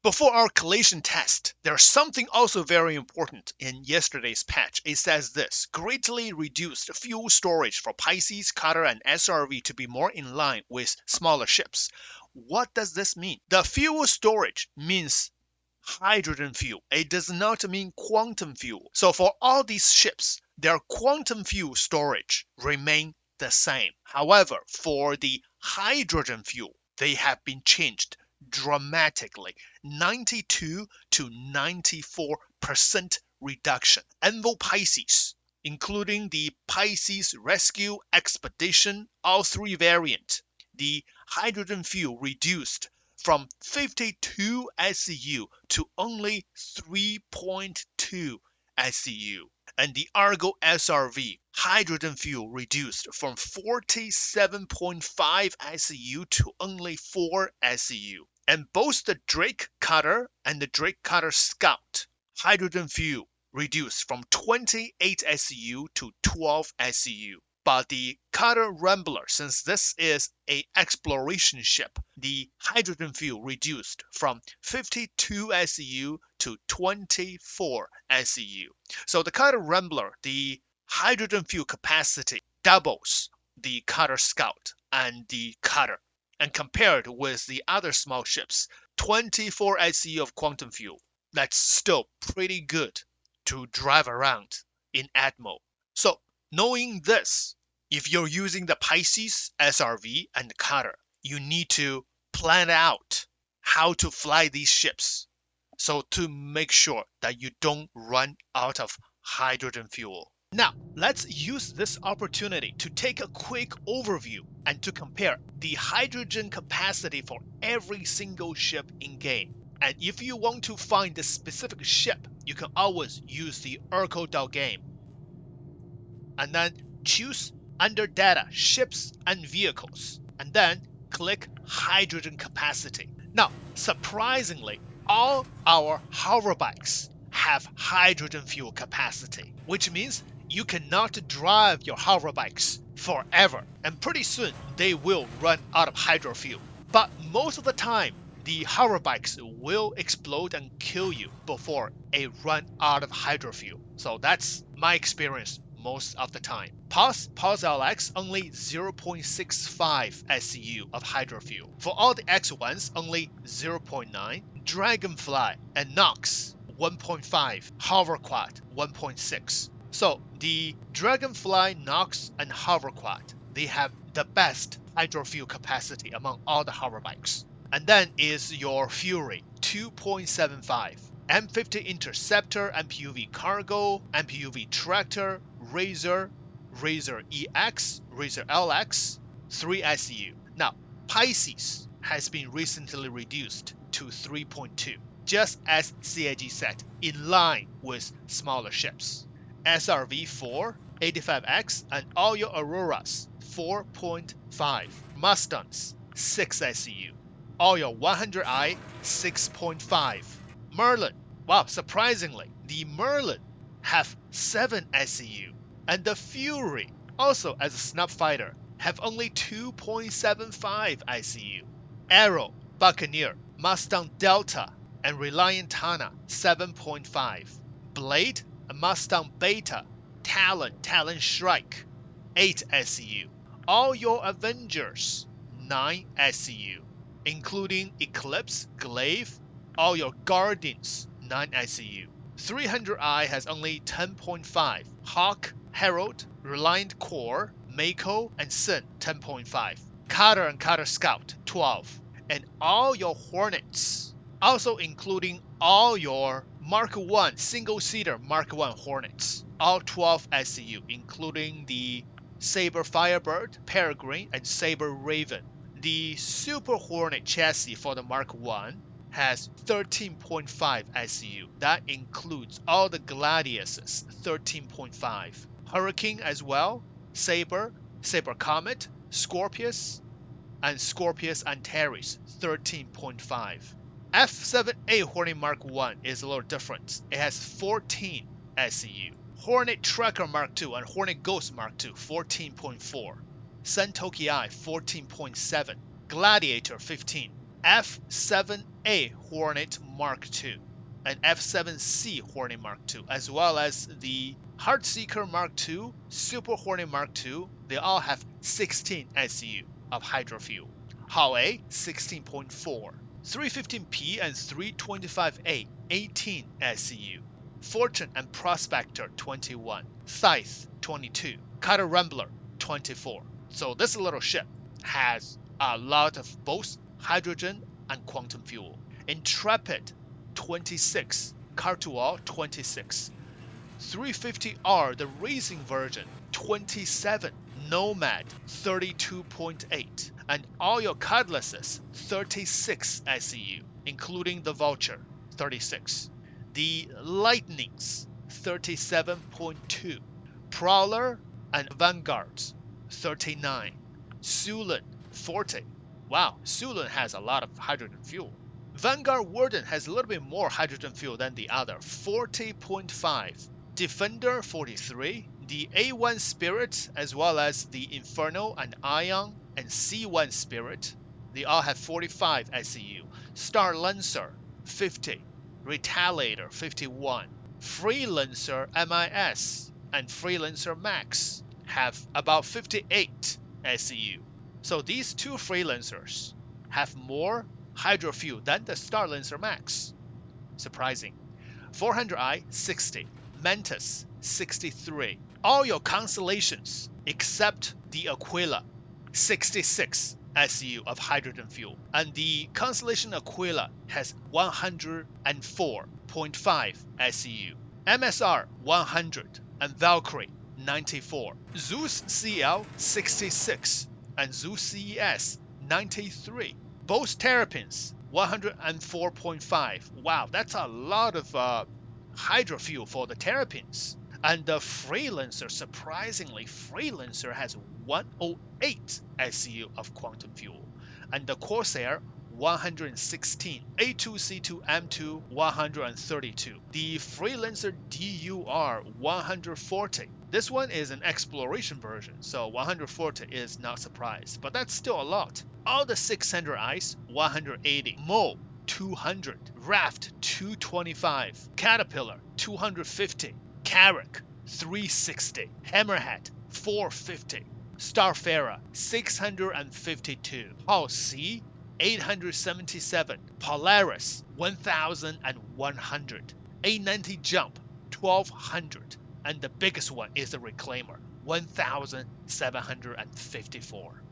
Before our collision test, there's something also very important in yesterday's patch. It says this: greatly reduced fuel storage for Pisces, Cutter, and SRV to be more in line with smaller ships. What does this mean? The fuel storage means hydrogen fuel. It does not mean quantum fuel. So for all these ships, their quantum fuel storage remain the same. However, for the hydrogen fuel, they have been changed dramatically, 92 to 94% reduction. Envo Pisces, including the Pisces Rescue Expedition, all three variant, the hydrogen fuel reduced from 52 SCU to only 3.2 SCU. And the Argo SRV hydrogen fuel reduced from 47.5 SCU to only 4 SCU. And both the Drake Cutter and the Drake Cutter Scout hydrogen fuel reduced from 28 SCU to 12 SCU. But the Cutter Rambler, since this is an exploration ship, the hydrogen fuel reduced from 52 SCU to 24 SCU. So the Cutter Rambler, the hydrogen fuel capacity doubles the Cutter Scout and the Cutter. And compared with the other small ships, 24 SCU of quantum fuel, that's still pretty good to drive around in Atmo. So knowing this, if you're using the Pisces, SRV, and the Cutter, you need to plan out how to fly these ships so to make sure that you don't run out of hydrogen fuel. Now, let's use this opportunity to take a quick overview and to compare the hydrogen capacity for every single ship in game. And if you want to find the specific ship, you can always use the Urkel.game. And then choose under data, ships and vehicles, and then click hydrogen capacity. Now, surprisingly, all our hoverbikes have hydrogen fuel capacity, which means you cannot drive your hoverbikes forever, and pretty soon they will run out of hydro fuel. But most of the time, the hoverbikes will explode and kill you before they run out of hydro fuel. So that's my experience most of the time. Pause LX, only 0.65 SCU of hydro fuel. For all the X1s, only 0.9. Dragonfly and Nox, 1.5. Hoverquad, 1.6. So the Dragonfly, Nox, and Hoverquad, they have the best hydro fuel capacity among all the hoverbikes. And then is your Fury, 2.75. M50 Interceptor, MPUV Cargo, MPUV Tractor, Razor, Razor EX, Razor LX, 3 SCU. Now, Pisces has been recently reduced to 3.2, just as CIG said, in line with smaller ships. SRV 4, 85X, and all your Auroras, 4.5. Mustangs, 6 SCU. All your 100i, 6.5. Merlin, wow, surprisingly, the Merlin have 7 SCU. And the Fury, also as a snub fighter, have only 2.75 ICU. Arrow, Buccaneer, Mustang Delta, and Reliant Tana, 7.5. Blade, Mustang Beta, Talon Shrike, 8 SCU. All your Avengers, 9 SCU, including Eclipse, Glaive, all your Guardians, 9 SCU. 300i has only 10.5. Hawk, Herald, Reliant Core, Mako, and Sin, 10.5. Cutter and Cutter Scout, 12. And all your Hornets, also including all your Mark 1 single-seater Mark 1 Hornets, all 12 SCU, including the Saber Firebird, Peregrine, and Saber Raven. The Super Hornet chassis for the Mark 1 has 13.5 SCU. That includes all the Gladiuses, 13.5. Hurricane as well, Saber, Saber Comet, Scorpius, and Scorpius Antares, 13.5. F7A Hornet Mark 1 is a little different. It has 14 SCU. Hornet Tracker Mark 2 and Hornet Ghost Mark 2, 14.4. Sentoki I, 14.7. Gladiator, 15. F7A Hornet Mark II, and F7C Hornet Mark II, as well as the Heartseeker Mark II, Super Hornet Mark II, they all have 16 SCU of hydrofuel. Hull A 16.4, 315P and 325A 18 SCU. Fortune and Prospector 21, Scythe 22, Cutter Rambler 24. So this little ship has a lot of both hydrogen and quantum fuel. Intrepid 26, Cartual 26, 350R, the racing version 27, Nomad 32.8, and all your cutlasses 36 SCU, including the Vulture 36. The Lightnings 37.2, Prowler and Vanguards 39, Sulan 40. Wow, Sulan has a lot of hydrogen fuel. Vanguard Warden has a little bit more hydrogen fuel than the other, 40.5. Defender 43, the A1 Spirit, as well as the Inferno and Ion and C1 Spirit, they all have 45 SCU. Star Lancer 50, Retaliator 51, Freelancer MIS and Freelancer Max have about 58 SCU. So these two Freelancers have more hydrofuel than the Star Lancer Max. Surprising. 400i 60, Mantis 63. All your constellations except the Aquila 66 SCU of hydrogen fuel, and the constellation Aquila has 104.5 SCU. MSR 100 and Valkyrie 94. Zeus CL 66 and Zeus CES 93. Both Terrapins 104.5. Wow, that's a lot of hydrofuel for the Terrapins. And the Freelancer, surprisingly, Freelancer has 108 SCU of quantum fuel. And the Corsair 116, A2C2M2 132, the Freelancer DUR 140. This one is an exploration version, so 140 is not surprised, but that's still a lot. All the 600 ice 180, Mo 200, Raft 225, Caterpillar 250, Carrack 360, Hammerhead 450, Starfarer 652, Hull C 877, Polaris 1100, A90 Jump 1200, and the biggest one is the Reclaimer 1754.